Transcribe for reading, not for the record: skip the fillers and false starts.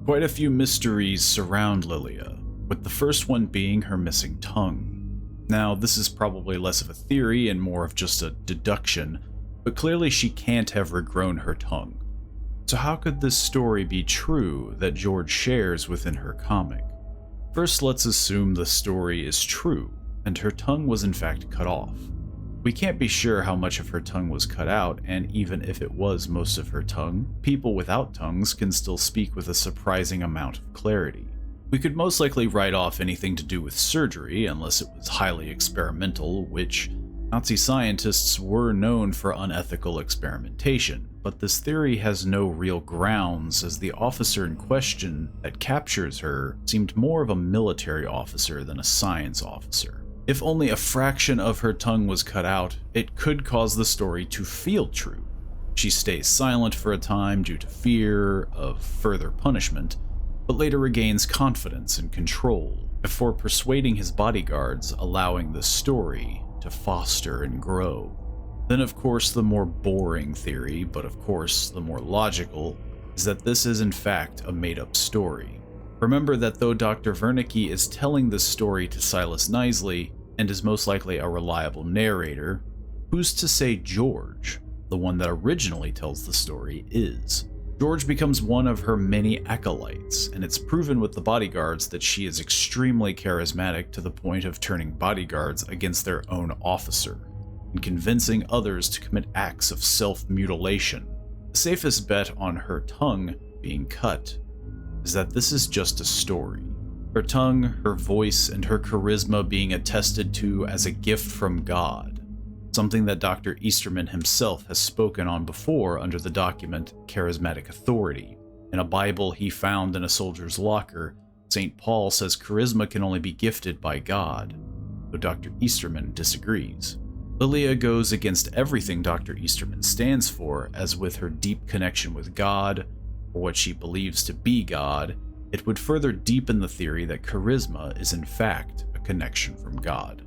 Quite a few mysteries surround Liliya, with the first one being her missing tongue. Now, this is probably less of a theory and more of just a deduction, but clearly she can't have regrown her tongue. So how could this story be true that George shares within her comic? First, let's assume the story is true, and her tongue was in fact cut off. We can't be sure how much of her tongue was cut out, and even if it was most of her tongue, people without tongues can still speak with a surprising amount of clarity. We could most likely write off anything to do with surgery, unless it was highly experimental, which Nazi scientists were known for unethical experimentation, but this theory has no real grounds as the officer in question that captures her seemed more of a military officer than a science officer. If only a fraction of her tongue was cut out, it could cause the story to feel true. She stays silent for a time due to fear of further punishment, but later regains confidence and control before persuading his bodyguards, allowing the story to foster and grow. Then of course the more boring theory, but of course the more logical, is that this is in fact a made-up story. Remember that though Dr. Wernicke is telling this story to Silas Knisley, and is most likely a reliable narrator, who's to say George, the one that originally tells the story, is? George becomes one of her many acolytes, and it's proven with the bodyguards that she is extremely charismatic to the point of turning bodyguards against their own officer, and convincing others to commit acts of self-mutilation. The safest bet on her tongue being cut is that this is just a story. Her tongue, her voice, and her charisma being attested to as a gift from God, something that Dr. Easterman himself has spoken on before under the document Charismatic Authority. In a Bible he found in a soldier's locker, St. Paul says charisma can only be gifted by God, though Dr. Easterman disagrees. Liliya goes against everything Dr. Easterman stands for, as with her deep connection with God, or what she believes to be God, it would further deepen the theory that charisma is in fact a connection from God.